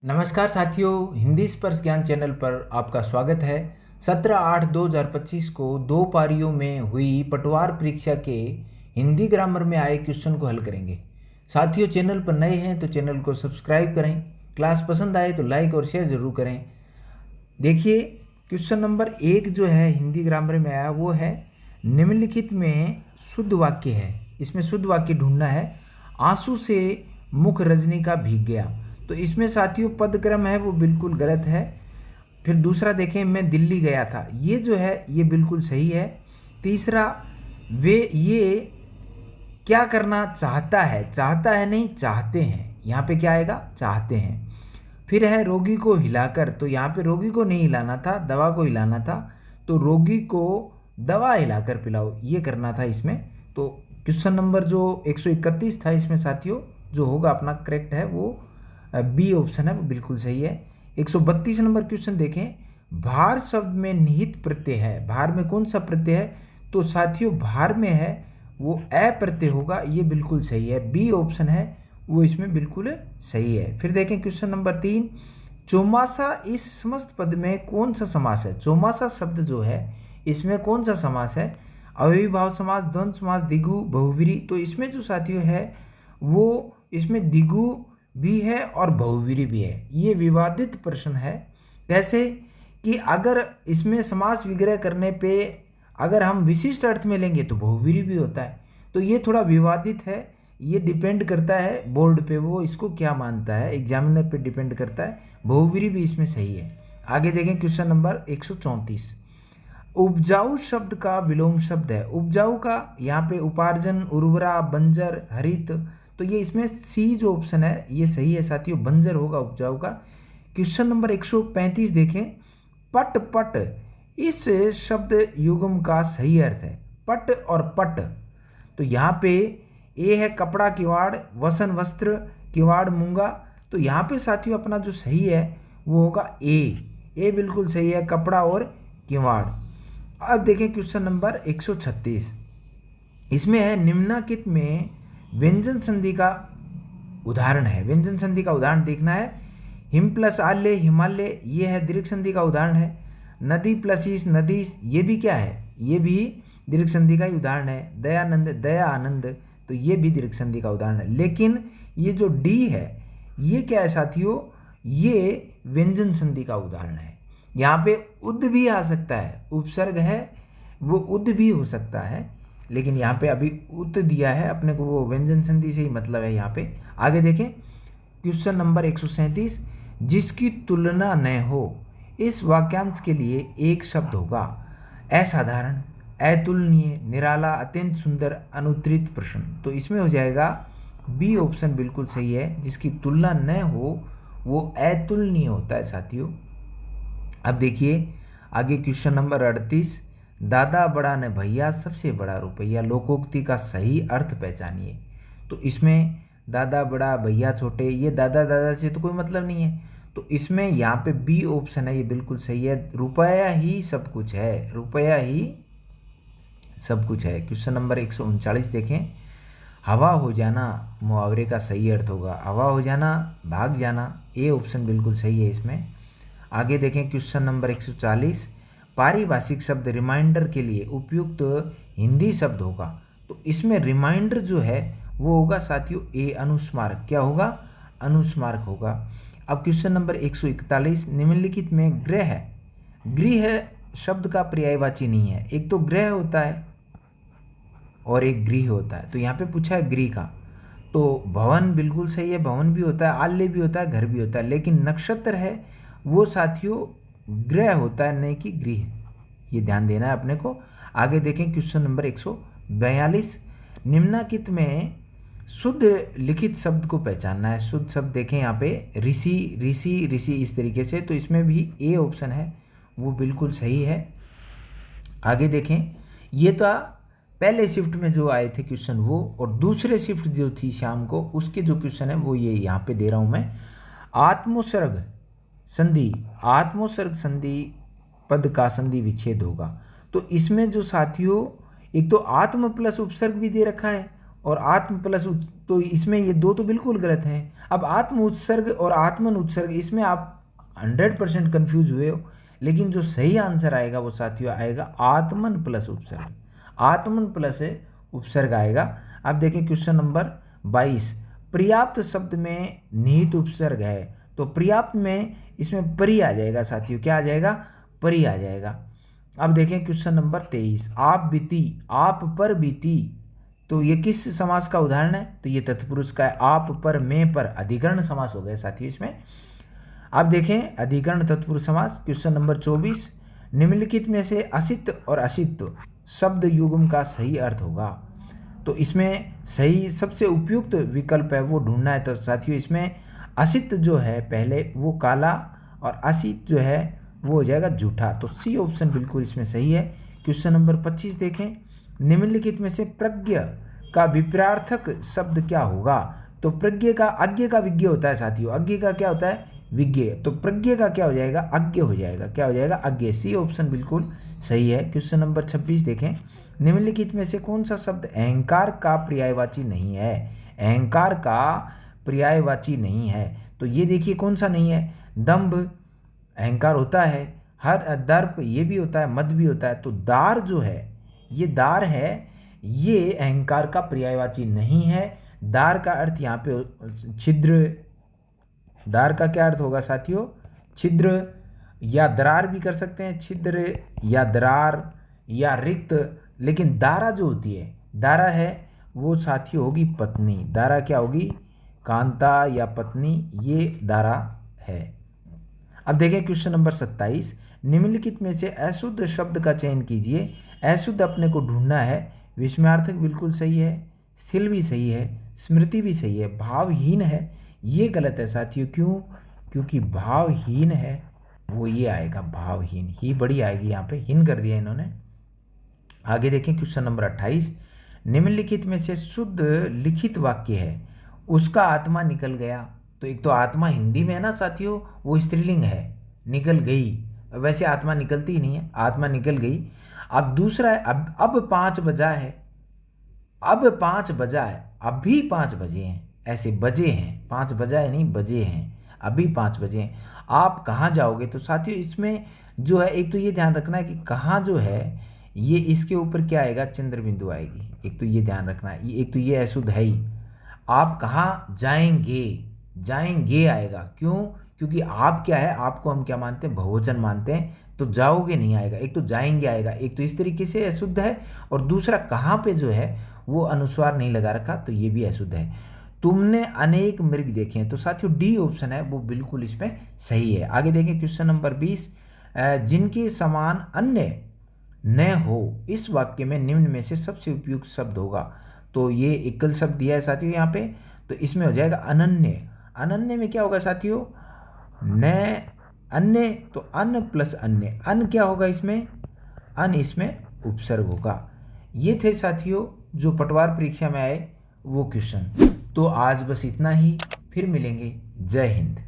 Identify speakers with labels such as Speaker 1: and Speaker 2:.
Speaker 1: नमस्कार साथियों, हिंदी स्पर्श ज्ञान चैनल पर आपका स्वागत है। 17/8/2025 को 2 पारियों में हुई पटवार परीक्षा के हिंदी ग्रामर में आए क्वेश्चन को हल करेंगे। साथियों, चैनल पर नए हैं तो चैनल को सब्सक्राइब करें। क्लास पसंद आए तो लाइक और शेयर जरूर करें। देखिए, क्वेश्चन नंबर 1 जो है हिंदी ग्रामर में आया वो है निम्नलिखित में शुद्ध वाक्य है। इसमें शुद्ध वाक्य ढूंढना है। आंसू से मुख रजनी का भीग गया, तो इसमें साथियों पदक्रम है वो बिल्कुल गलत है। फिर दूसरा देखें, मैं दिल्ली गया था, ये जो है ये बिल्कुल सही है। तीसरा, वे ये क्या करना चाहता है नहीं चाहते हैं, यहाँ पे क्या आएगा, चाहते हैं। फिर है रोगी को हिलाकर, तो यहाँ पे रोगी को नहीं हिलाना था, दवा को हिलाना था, तो रोगी को दवा हिलाकर पिलाओ, ये करना था इसमें। तो क्वेश्चन नंबर जो 131 था इसमें साथियों जो होगा अपना करेक्ट है वो बी ऑप्शन है, वो बिल्कुल सही है। 132 नंबर क्वेश्चन देखें, भार शब्द में निहित प्रत्यय है। भार में कौन सा प्रत्यय है, तो साथियों भार में है वो अ प्रत्यय होगा, ये बिल्कुल सही है। बी ऑप्शन है वो इसमें बिल्कुल सही है। फिर देखें क्वेश्चन नंबर 3, चौमासा इस समस्त पद में कौन सा समास है। चौमासा शब्द जो है इसमें कौन सा समास है, अव्ययीभाव समास, द्वंद्व समास, द्विगु, बहुव्रीहि। तो इसमें जो साथियों है वो इसमें द्विगु भी है और बहुव्रीहि भी है। ये विवादित प्रश्न है। कैसे कि अगर इसमें समास विग्रह करने पे अगर हम विशिष्ट अर्थ में लेंगे तो बहुव्रीहि भी होता है, तो ये थोड़ा विवादित है। ये डिपेंड करता है बोर्ड पे, वो इसको क्या मानता है, एग्जामिनर पे डिपेंड करता है। बहुव्रीहि भी इसमें सही है। आगे देखें क्वेश्चन नंबर 134, उपजाऊ शब्द का विलोम शब्द है। उपजाऊ का यहाँ पे उपार्जन, उर्वरा, बंजर, हरित, तो ये इसमें सी जो ऑप्शन है ये सही है साथियों, बंजर होगा उपजाऊ का। क्वेश्चन नंबर 135 देखें, पट पट इस शब्द युग्म का सही अर्थ है। पट और पट, तो यहाँ पे ए है कपड़ा किवाड़, वसन वस्त्र, किवाड़ मूंगा, तो यहाँ पे साथियों अपना जो सही है वो होगा ए बिल्कुल सही है, कपड़ा और किवाड़। अब देखें क्वेश्चन नंबर 136, इसमें है निम्नलिखित में व्यंजन संधि का उदाहरण है। व्यंजन संधि का उदाहरण देखना है। हिम प्लस आल्य हिमालय, ये है दीर्घ संधि का उदाहरण है। नदी प्लस ईश नदीश, ये भी क्या है, ये भी दीर्घ संधि का ही उदाहरण है। दयानंद दया आनंद, तो ये भी दीर्घ संधि का उदाहरण है। लेकिन ये जो डी है ये क्या है साथियों, ये व्यंजन संधि का उदाहरण है। यहाँ पे उद भी आ सकता है, उपसर्ग है वो उद भी हो सकता है, लेकिन यहाँ पे अभी उत दिया है अपने को, वो व्यंजन संधि से ही मतलब है यहाँ पे। आगे देखें क्वेश्चन नंबर 137, जिसकी तुलना न हो, इस वाक्यांश के लिए एक शब्द होगा। असाधारण, अतुलनीय, निराला, अत्यंत सुंदर, अनुत्तरित प्रश्न, तो इसमें हो जाएगा बी ऑप्शन बिल्कुल सही है। जिसकी तुलना न हो वो अतुलनीय होता है साथियों। अब देखिए आगे क्वेश्चन नंबर 38, दादा बड़ा न भैया सबसे बड़ा रुपया, लोकोक्ति का सही अर्थ पहचानिए। तो इसमें दादा बड़ा भैया छोटे, ये दादा दादा से तो कोई मतलब नहीं है, तो इसमें यहाँ पे बी ऑप्शन है, ये बिल्कुल सही है। रुपया ही सब कुछ है, रुपया ही सब कुछ है। क्वेश्चन नंबर 139 देखें, हवा हो जाना मुहावरे का सही अर्थ होगा। हवा हो जाना, भाग जाना, ए ऑप्शन बिल्कुल सही है इसमें। आगे देखें क्वेश्चन नंबर 140, पारिभाषिक शब्द रिमाइंडर के लिए उपयुक्त हिंदी शब्द होगा। तो इसमें रिमाइंडर जो है वो होगा साथियों ए अनुस्मारक, क्या होगा, अनुस्मारक होगा। अब क्वेश्चन नंबर 141, निम्नलिखित में गृह शब्द का पर्यायवाची नहीं है। एक तो गृह होता है और एक गृह होता है, तो यहाँ पे पूछा है गृह का, तो भवन बिल्कुल सही है, भवन भी होता है, आल्य भी होता है, घर भी होता है, लेकिन नक्षत्र है वो साथियों गृह होता है, नहीं कि गृह, ये ध्यान देना है अपने को। आगे देखें क्वेश्चन नंबर 142, निम्नलिखित में शुद्ध लिखित शब्द को पहचानना है। शुद्ध शब्द देखें यहाँ पे ऋषि ऋषि ऋषि इस तरीके से, तो इसमें भी ए ऑप्शन है वो बिल्कुल सही है। आगे देखें, ये तो पहले शिफ्ट में जो आए थे क्वेश्चन वो, और दूसरे शिफ्ट जो थी शाम को उसके जो क्वेश्चन है वो ये यहाँ पे दे रहा हूँ मैं। आत्मोसर्ग संधि, आत्मोसर्ग संधि पद का संधि विच्छेद होगा। तो इसमें जो साथियों एक तो आत्म प्लस उपसर्ग भी दे रखा है और आत्म प्लस तो इसमें ये दो तो बिल्कुल गलत हैं। अब आत्म उत्सर्ग और आत्मन उत्सर्ग, इसमें आप 100% कन्फ्यूज हुए हो, लेकिन जो सही आंसर आएगा वो साथियों आएगा आत्मन प्लस उपसर्ग। आत्मन प्लस उपसर्ग आएगा। अब देखें क्वेश्चन नंबर 22, पर्याप्त शब्द में निहित उपसर्ग है, तो पर्याप्त में इसमें परि आ जाएगा साथियों। क्या आ जाएगा? परि आ जाएगा। अब देखें क्वेश्चन नंबर 23, आप बीती, आप पर बीती, तो ये किस समास का उदाहरण है? तो ये तत्पुरुष का है। आप पर, मैं पर, अधिकरण समास हो गया साथियों इसमें। अब देखें अधिकरण तत्पुरुष समास, क्वेश्चन नंबर 24, निम्नलिखित में से असित और असित शब्द युग्म का सही अर्थ होगा। तो इसमें सही सबसे उपयुक्त विकल्प है वो ढूंढना है। तो साथियों इसमें असित जो है पहले वो काला, और असित जो है वो हो जाएगा झूठा। तो सी ऑप्शन बिल्कुल इसमें सही है। क्वेश्चन नंबर 25 देखें, निम्नलिखित में से प्रज्ञ का विपरीतार्थक शब्द क्या होगा? तो प्रज्ञ का, अज्ञ का विज्ञ होता है साथियों, अज्ञ का क्या होता है? विज्ञ। तो प्रज्ञ का क्या हो जाएगा? अज्ञ हो जाएगा। क्या हो जाएगा? अज्ञ। सी ऑप्शन बिल्कुल सही है। क्वेश्चन नंबर 26 देखें, निम्नलिखित में से कौन सा शब्द अहंकार का पर्यायवाची नहीं है? अहंकार का पर्यायवाची नहीं है, तो ये देखिए कौन सा नहीं है? दंभ अहंकार होता है, हर दर्प ये भी होता है, मद भी होता है। तो दार जो है, ये दार है, ये अहंकार का पर्यायवाची नहीं है। दार का अर्थ यहाँ पे छिद्र, दार का क्या अर्थ होगा साथियों? छिद्र, या दरार भी कर सकते हैं, छिद्र या दरार या रिक्त। लेकिन दारा जो होती है, दारा है वो साथियों होगी पत्नी। दारा क्या होगी? कांता या पत्नी, ये दारा है। अब देखें क्वेश्चन नंबर 27, निम्नलिखित में से अशुद्ध शब्द का चयन कीजिए। अशुद्ध अपने को ढूंढना है। विस्मयार्थक बिल्कुल सही है, स्थिल भी सही है, स्मृति भी सही है, भावहीन है ये गलत है साथियों। क्यों? क्योंकि भावहीन है वो ये आएगा, भावहीन ही बड़ी आएगी, यहाँ पे हीन कर दिया इन्होंने। आगे देखें क्वेश्चन नंबर 28, निम्नलिखित में से शुद्ध लिखित वाक्य है उसका आत्मा निकल गया। तो एक तो आत्मा हिंदी में है ना साथियों, वो स्त्रीलिंग है, निकल गई। वैसे आत्मा निकलती ही नहीं है, आत्मा निकल गई। अब दूसरा है, अब 5 बजा है, अब 5 बजा है, अभी 5 बजे हैं, ऐसे बजे हैं, 5 बजा है नहीं, बजे हैं, अभी 5 बजे हैं। आप कहाँ जाओगे? तो साथियों इसमें जो है एक तो ये ध्यान रखना है कि कहाँ जो है ये इसके ऊपर क्या आएगा? चंद्र बिंदु आएगी। एक तो ये ध्यान रखना है, एक तो ये अशुद्ध है ही। आप कहाँ जाएंगे? जाएंगे आएगा। क्यों? क्योंकि आप क्या है, आपको हम क्या मानते हैं? बहुवचन मानते हैं। तो जाओगे नहीं आएगा, एक तो जाएंगे आएगा। एक तो इस तरीके से अशुद्ध है, और दूसरा कहाँ पे जो है वो अनुस्वार नहीं लगा रखा, तो ये भी अशुद्ध है। तुमने अनेक मृग देखे हैं, तो साथियों डी ऑप्शन है वो बिल्कुल इसमें सही है। आगे देखें क्वेश्चन नंबर 20, जिनके समान अन्य न हो इस वाक्य में निम्न में से सबसे उपयुक्त शब्द होगा। तो ये एकल शब्द दिया है साथियों यहाँ पे, तो इसमें हो जाएगा अनन्य। अनन्य में क्या होगा साथियों? न अन्य, तो अन्न प्लस अन्य, अन्न क्या होगा इसमें? अन इसमें उपसर्ग होगा। ये थे साथियों जो पटवार परीक्षा में आए वो क्वेश्चन। तो आज बस इतना ही, फिर मिलेंगे। जय हिंद।